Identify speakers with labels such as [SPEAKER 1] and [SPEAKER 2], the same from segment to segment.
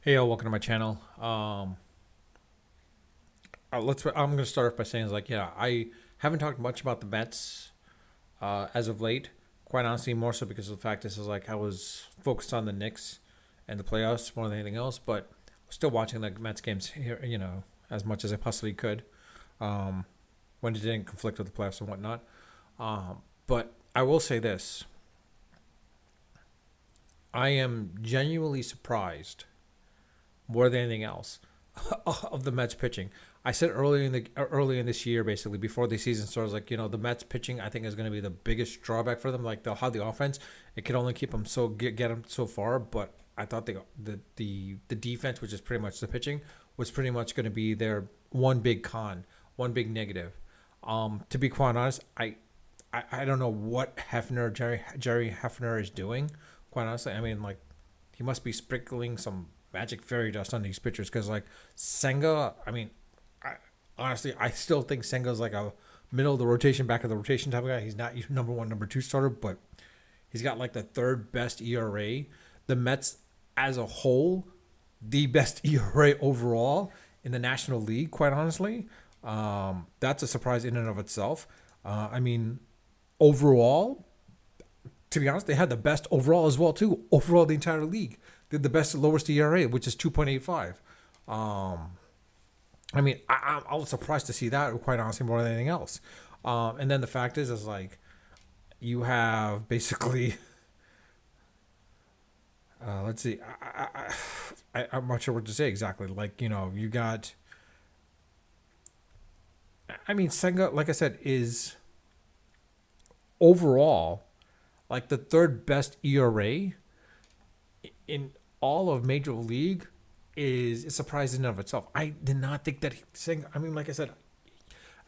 [SPEAKER 1] Hey, y'all, welcome to my channel. I'm gonna start off by saying, I haven't talked much about the Mets as of late. Quite honestly, more so because of the fact I was focused on the Knicks and the playoffs more than anything else. But still watching the Mets games here, as much as I possibly could, when it didn't conflict with the playoffs and whatnot. But I will say this: I am genuinely surprised more than anything else of the Mets pitching. I said early in this year, basically before the season starts, the Mets pitching I think is going to be the biggest drawback for them. Like how the offense, it could only keep them get them so far. But I thought the defense, which is pretty much the pitching, was pretty much going to be their one big con, one big negative. To be quite honest, I don't know what Jerry Hefner is doing. Quite honestly, I mean, like, he must be sprinkling some magic fairy dust on these pitchers because, like, Senga, I mean, I still think Senga's like a middle of the rotation, back of the rotation type of guy. He's not your number one, number two starter, but he's got like the third best ERA. The Mets as a whole, the best ERA overall in the National League, quite honestly. That's a surprise in and of itself. I mean, overall, to be honest, they had the best overall as well too. Overall, the entire league did the best lowest ERA, which is 2.85. I mean, I was surprised to see that, quite honestly, more than anything else. And then the fact is like you have basically, let's see, I'm not sure what to say exactly. Like, you got, I mean, Senga, like I said, is overall like the third best ERA in all of Major League is surprising in of itself. I did not think that Senga. I mean, like I said,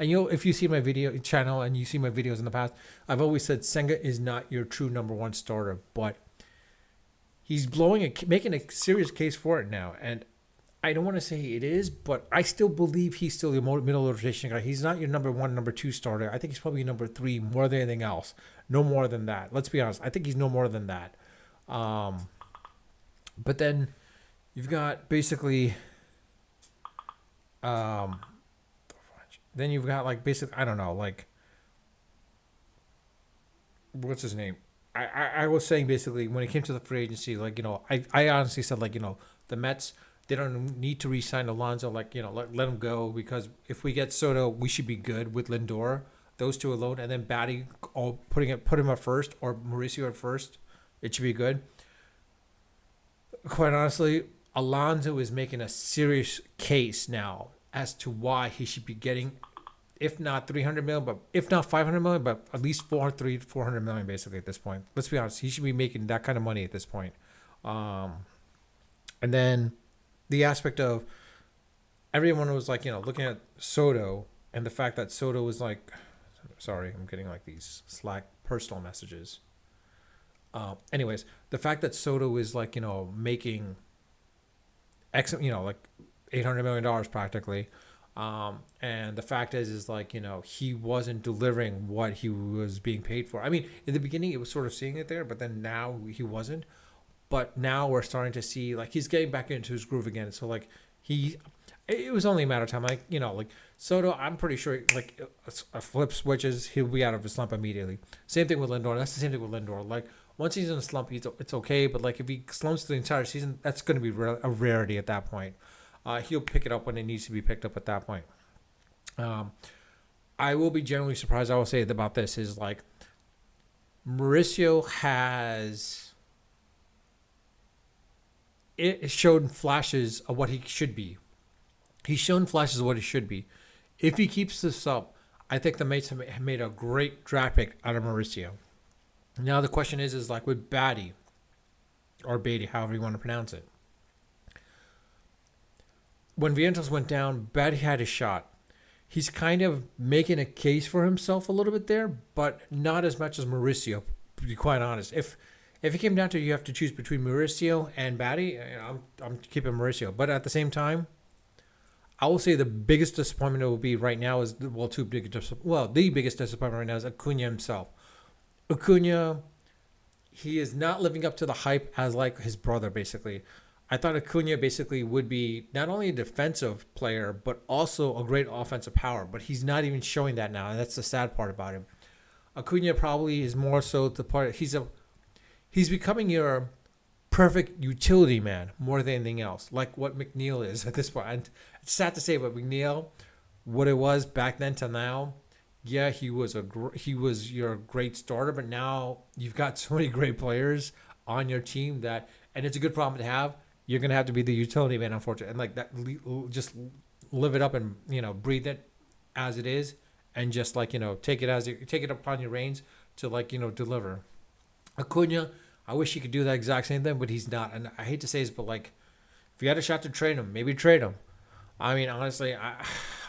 [SPEAKER 1] and if you see my video channel and you see my videos in the past, I've always said Senga is not your true number one starter, but he's making a serious case for it now. And I don't want to say it is, but I still believe he's still your middle rotation guy. He's not your number one, number two starter. I think he's probably number three more than anything else. No more than that. Let's be honest. I think he's no more than that. But then you've got basically, um, then you've got like basic. I don't know, like what's his name. I was saying basically when it came to the free agency, I honestly said the Mets, they don't need to re-sign Alonso, let him go, because if we get Soto, we should be good with Lindor, those two alone, and then Batty, put him at first, or Mauricio at first, it should be good. Quite honestly, Alonso is making a serious case now as to why he should be getting, if not 300 million, but if not 500 million, but at least 400 million basically at this point. Let's be honest, he should be making that kind of money at this point. And then the aspect of everyone was looking at Soto, and the fact that Soto was like, sorry, I'm getting like these Slack personal messages. Anyways, the fact that Soto is making X, like $800 million practically. And the fact is he wasn't delivering what he was being paid for. I mean, in the beginning, it was sort of seeing it there, but then now he wasn't. But now we're starting to see he's getting back into his groove again. So it was only a matter of time. Soto, I'm pretty sure a flip switches, he'll be out of his slump immediately. Same thing with Lindor. That's the same thing with Lindor. Once he's in a slump, it's okay. But if he slumps the entire season, that's going to be a rarity at that point. He'll pick it up when it needs to be picked up at that point. I will be generally surprised. I will say about this is Mauricio has it showed flashes of what he should be. He's shown flashes of what he should be. If he keeps this up, I think the Mets have made a great draft pick out of Mauricio. Now the question is with Batty or Beatty, however you want to pronounce it. When Vientos went down, Batty had a shot. He's kind of making a case for himself a little bit there, but not as much as Mauricio, to be quite honest. If it came down to you have to choose between Mauricio and Batty, I'm keeping Mauricio. But at the same time, I will say the biggest disappointment it will be right now is the biggest disappointment right now is Acuna himself. Acuna, he is not living up to the hype as his brother basically. I thought Acuna basically would be not only a defensive player but also a great offensive power. But he's not even showing that now, and that's the sad part about him. Acuna probably is more so the part. He's becoming your perfect utility man more than anything else, like what McNeil is at this point. And it's sad to say, but McNeil, what it was back then to now, yeah, he was your great starter, but now you've got so many great players on your team that, and it's a good problem to have. You're gonna have to be the utility man, unfortunately, and like that, just live it up and breathe it as it is, and just like take it take it upon your reins to deliver. Acuna, I wish he could do that exact same thing, but he's not. And I hate to say this, but like, if you had a shot to trade him, maybe trade him. I mean, honestly,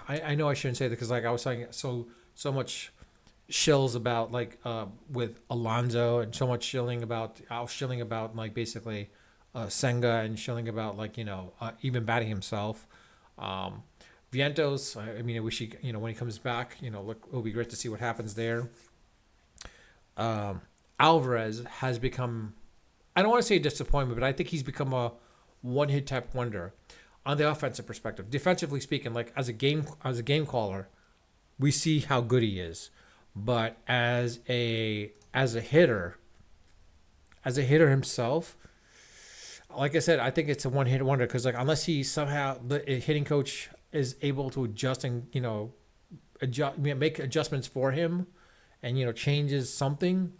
[SPEAKER 1] I know I shouldn't say that because like I was saying so much shills about like with Alonso and so much shilling about I was shilling about like basically Senga and shilling about like even batting himself. Um, Vientos, I mean, I wish he when he comes back, look, it'll be great to see what happens there. Um, Alvarez has become, I don't want to say a disappointment, but I think he's become a one hit type wonder on the offensive perspective. Defensively speaking, like as a game caller, we see how good he is, but as a hitter himself, like I said, I think it's a one hit wonder because like unless he somehow the hitting coach is able to adjust and make adjustments for him, and changes something.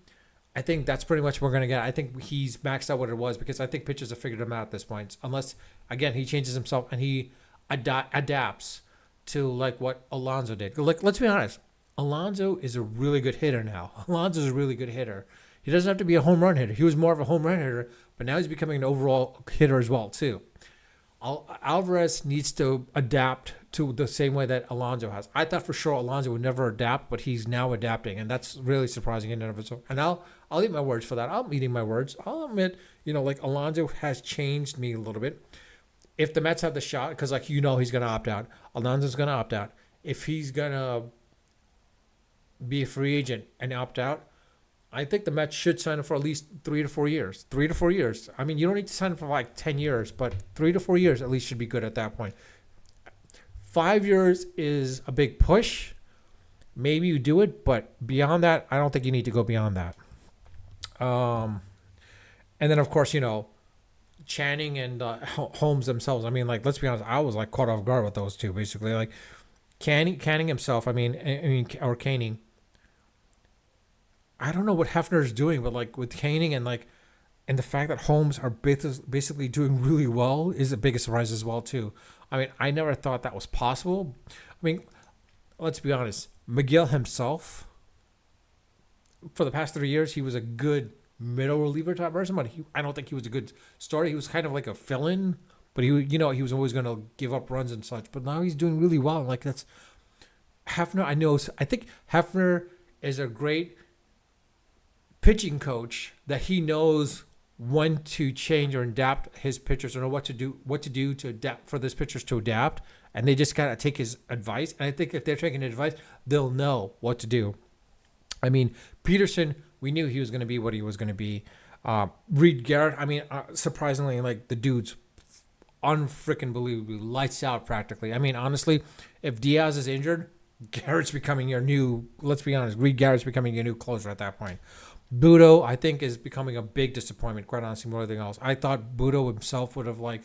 [SPEAKER 1] I think that's pretty much what we're gonna get. I think he's maxed out what it was because I think pitchers have figured him out at this point. Unless again he changes himself and he adapts to like what Alonso did. Like let's be honest, Alonso is a really good hitter now. Alonso's a really good hitter. He doesn't have to be a home run hitter. He was more of a home run hitter, but now he's becoming an overall hitter as well too. Alvarez needs to adapt to the same way that Alonso has. I thought for sure Alonso would never adapt, but he's now adapting, and that's really surprising in and of itself. And I'll eat my words for that. I'm eating my words. I'll admit, like Alonso has changed me a little bit. If the Mets have the shot, because like he's gonna opt out. Alonso's gonna opt out. If he's gonna be a free agent and opt out, I think the Mets should sign him for at least 3 to 4 years. 3 to 4 years. I mean, you don't need to sign him for like 10 years, but 3 to 4 years at least should be good at that point. 5 years is a big push. Maybe you do it, but beyond that, I don't think you need to go beyond that. And then of course, Channing and Holmes themselves. I mean, like let's be honest, I was like caught off guard with those two. Basically, like Canning himself. Or Canning. I don't know what Hefner's doing, but like with Canning and the fact that Holmes are basically doing really well is the biggest surprise as well too. I mean, I never thought that was possible. I mean, let's be honest. Miguel himself, for the past 3 years, he was a good middle reliever type person, but I don't think he was a good starter. He was kind of like a fill-in, but he was always going to give up runs and such. But now he's doing really well. Like that's Hefner. I think Hefner is a great pitching coach that he knows when to change or adapt his pitchers or know what to do to adapt for this pitchers to adapt, and they just gotta take his advice. And I think if they're taking advice, they'll know what to do. I mean, Peterson, we knew he was going to be what he was going to be. Reed Garrett, I mean, surprisingly, like the dude's unfreaking believably lights out practically. I mean, honestly, if Diaz is injured, Garrett's becoming your new. Let's be honest, Reed Garrett's becoming your new closer at that point. Budo, I think, is becoming a big disappointment, quite honestly, more than anything else. I thought Budo himself would have, like,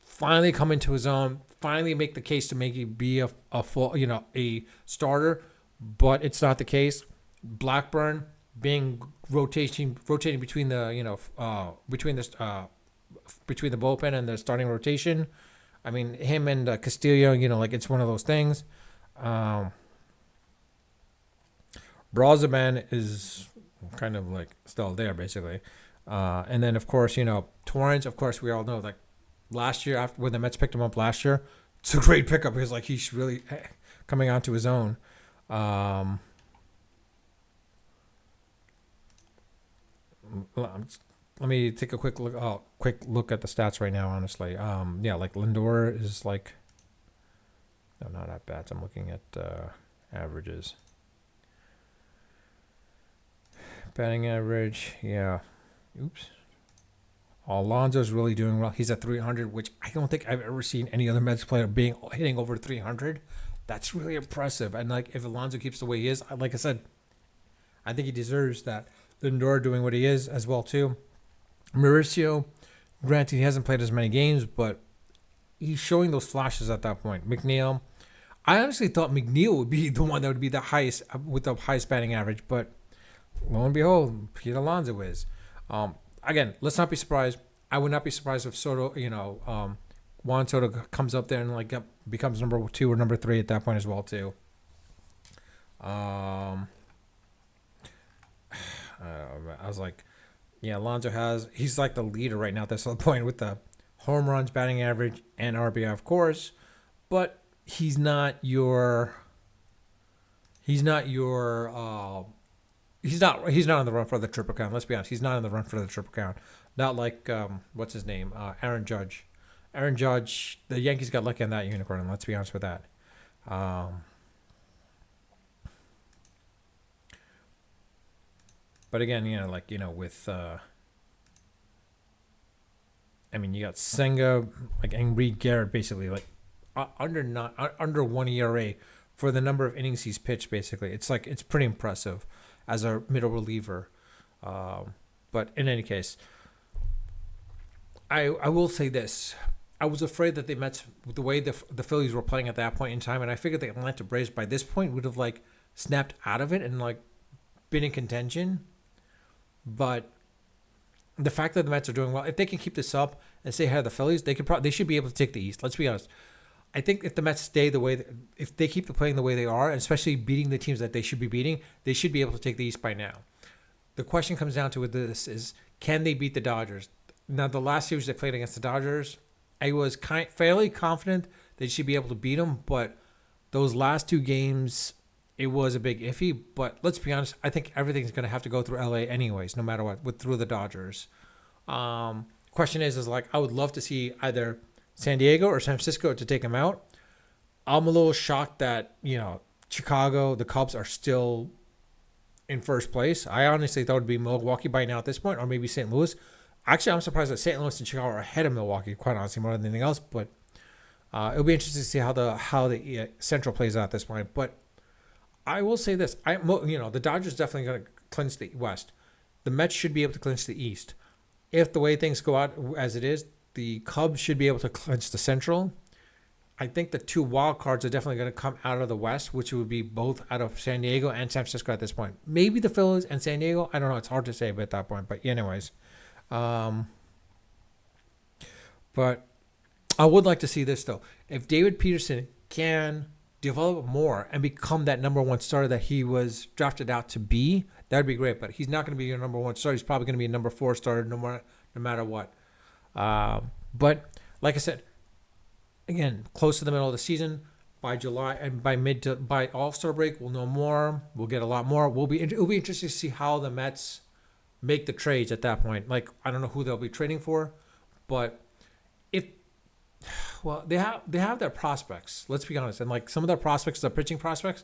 [SPEAKER 1] finally come into his own, finally make the case to make it be a full, a starter, but it's not the case. Blackburn being rotating between the, between the bullpen and the starting rotation. I mean, him and Castillo, like, it's one of those things. Brazaban is kind of like still there basically, and then of course Torrance. Of course, we all know like last year after when the Mets picked him up last year, it's a great pickup because like he's really coming onto his own. Let me take a quick look at the stats right now. Honestly, like Lindor is like, no, not at bats. I'm looking at averages. Batting average, yeah. Oops. Alonso's really doing well. He's at 300, which I don't think I've ever seen any other Mets player being hitting over 300. That's really impressive. And like if Alonso keeps the way he is, like I said, I think he deserves that. Lindor doing what he is as well too. Mauricio, granted he hasn't played as many games, but he's showing those flashes at that point. McNeil, I honestly thought McNeil would be the one that would be the highest with the highest batting average, but lo and behold, Pete Alonso is. Again, let's not be surprised. I would not be surprised if Soto, Juan Soto comes up there and like becomes number 2 or number 3 at that point as well too. I was like, yeah, Alonso he's like the leader right now at this point with the home runs, batting average, and RBI, of course, but he's not your he's not on the run for the triple count. Let's be honest, he's not on the run for the triple count. Not like what's his name, Aaron Judge. Aaron Judge, the Yankees got lucky on that unicorn. Let's be honest with that. But again, with you got Senga, and Reed Garrett, basically under 1 ERA for the number of innings he's pitched. Basically, it's pretty impressive as a middle reliever. But in any case, I will say this: I was afraid that the Mets, with the way the Phillies were playing at that point in time, and I figured the Atlanta Braves by this point would have snapped out of it and been in contention. But the fact that the Mets are doing well, if they can keep this up and stay ahead of the Phillies, they should be able to take the East. Let's be honest. I think if the Mets stay if they keep playing the way they are, and especially beating the teams that they should be beating, they should be able to take the East by now. The question comes down to with this is, can they beat the Dodgers? Now, the last series they played against the Dodgers, I was fairly confident they should be able to beat them, but those last 2 games, it was a big iffy. But let's be honest, I think everything's going to have to go through LA anyways, no matter what, through the Dodgers. Question is I would love to see either San Diego or San Francisco to take him out. I'm a little shocked that, Chicago, the Cubs are still in first place. I honestly thought it would be Milwaukee by now at this point, or maybe St. Louis. Actually, I'm surprised that St. Louis and Chicago are ahead of Milwaukee, quite honestly, more than anything else. But it'll be interesting to see how the Central plays out at this point. But I will say this: the Dodgers definitely going to clinch the West. The Mets should be able to clinch the East. If the way things go out as it is, the Cubs should be able to clinch the Central. I think the 2 wild cards are definitely going to come out of the West, which would be both out of San Diego and San Francisco at this point. Maybe the Phillies and San Diego. I don't know. It's hard to say at that point. But anyways, but I would like to see this though. If David Peterson can develop more and become that number 1 starter that he was drafted out to be, that would be great. But he's not going to be your number 1 starter. He's probably going to be a number 4 starter no matter what. But like I said, again, close to the middle of the season, by July and by All-Star break, we'll know more. We'll get a lot more. It'll be interesting to see how the Mets make the trades at that point. I don't know who they'll be trading for, but they have their prospects. Let's be honest, and some of their prospects, the pitching prospects,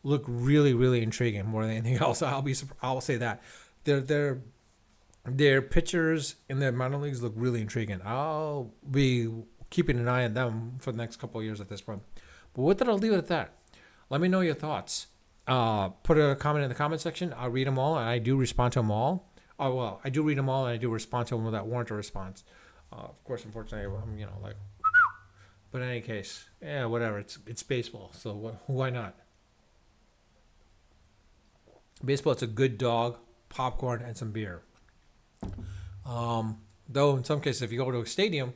[SPEAKER 1] look really, really intriguing more than anything else. I'll say that their pitchers in their minor leagues look really intriguing. I'll be keeping an eye on them for the next couple of years at this point. But with that, I'll leave it at that. Let me know your thoughts. Put a comment in the comment section. I'll read them all, and I do respond to them all. Oh, well, I do read them all, and I do respond to them that warrant a response. Of course, unfortunately, But in any case, yeah, whatever. It's baseball, so why not? Baseball, it's a good dog, popcorn, and some beer. Though in some cases, if you go to a stadium,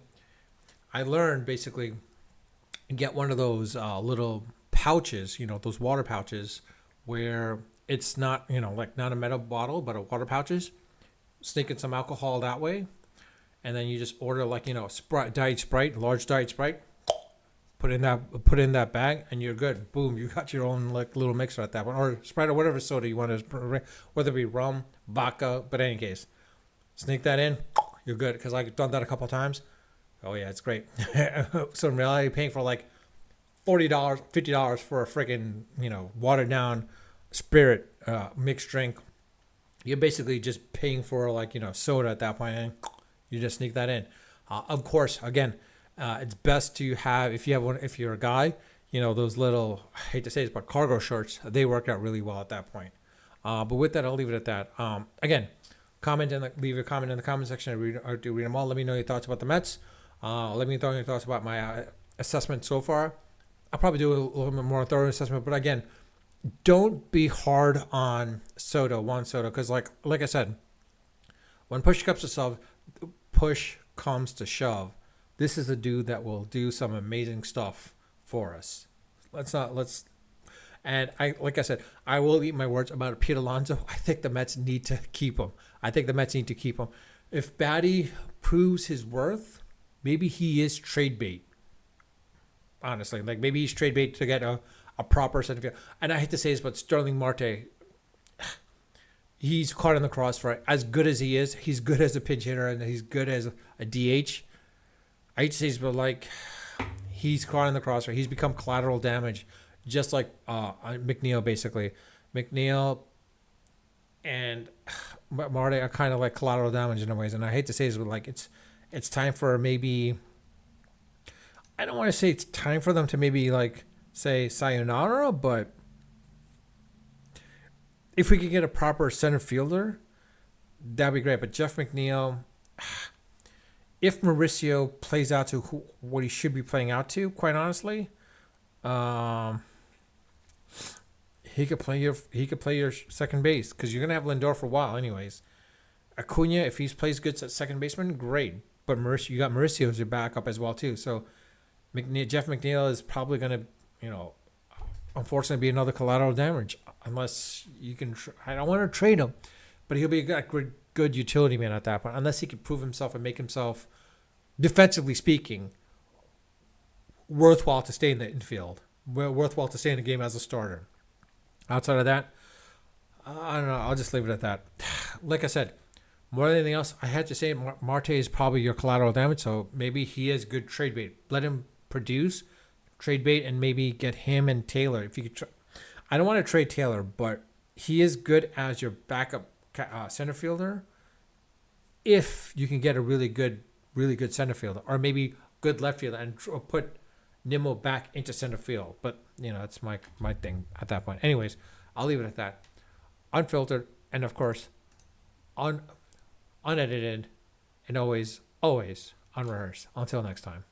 [SPEAKER 1] I learned basically get one of those little pouches, those water pouches, where it's not, not a metal bottle, but a water pouches. Sneak in some alcohol that way, and then you just order Diet Sprite, large Diet Sprite. Put in that bag, and you're good. Boom, you got your own little mixer at that one, or Sprite or whatever soda you want to, whether it be rum, vodka. But in any case, sneak that in, you're good. Because I've done that a couple of times. Oh yeah, it's great. So in reality, paying for $40, $50 for a freaking watered down spirit mixed drink, you're basically just paying for soda at that point, and You just sneak that in. Of course, again, it's best to have if you have one if you're a guy, those little I hate to say this, but cargo shorts they work out really well at that point. But with that, I'll leave it at that. Again, leave a comment in the comment section. I do read them all. Let me know your thoughts about the Mets. Let me know your thoughts about my assessment so far. I'll probably do a little bit more thorough assessment, but again, don't be hard on Juan Soto, because like I said, when push comes to shove, this is a dude that will do some amazing stuff for us. Let's and I like I said, I will eat my words about Pete Alonso. I think the Mets need to keep him. If Batty proves his worth, maybe he is trade bait. Honestly, like maybe he's trade bait to get a proper center field. And I hate to say this, but Sterling Marte, he's caught in the crossfire. As good as he is, he's good as a pinch hitter and he's good as a DH. I hate to say this, but he's caught in the crossfire. He's become collateral damage, just like McNeil basically. McNeil and Marte are kind of like collateral damage in a ways. And I hate to say this, but it's time for maybe. I don't want to say it's time for them to maybe say sayonara, but if we could get a proper center fielder, that'd be great. But Jeff McNeil, if Mauricio plays out to what he should be playing out to, quite honestly, he could play your second base, because you're gonna have Lindor for a while, anyways. Acuna, if he plays good at second baseman, great. But you got Mauricio as your backup as well too. So Jeff McNeil is probably gonna, unfortunately, be another collateral damage unless you can. I don't want to trade him, but he'll be a good utility man at that point, unless he can prove himself and make himself, defensively speaking, worthwhile to stay in the infield, worthwhile to stay in the game as a starter. Outside of that, I don't know. I'll just leave it at that. Like I said, more than anything else, I had to say Marte is probably your collateral damage, so maybe he is good trade bait. Let him produce, trade bait, and maybe get him and Taylor. If you could, I don't want to trade Taylor, but he is good as your backup center fielder. If you can get a really good center fielder, or maybe good left fielder, and put Nimmo back into center field. But it's my thing at that point. Anyways, I'll leave it at that. Unfiltered, and of course, unedited, and always unrehearsed. Until next time.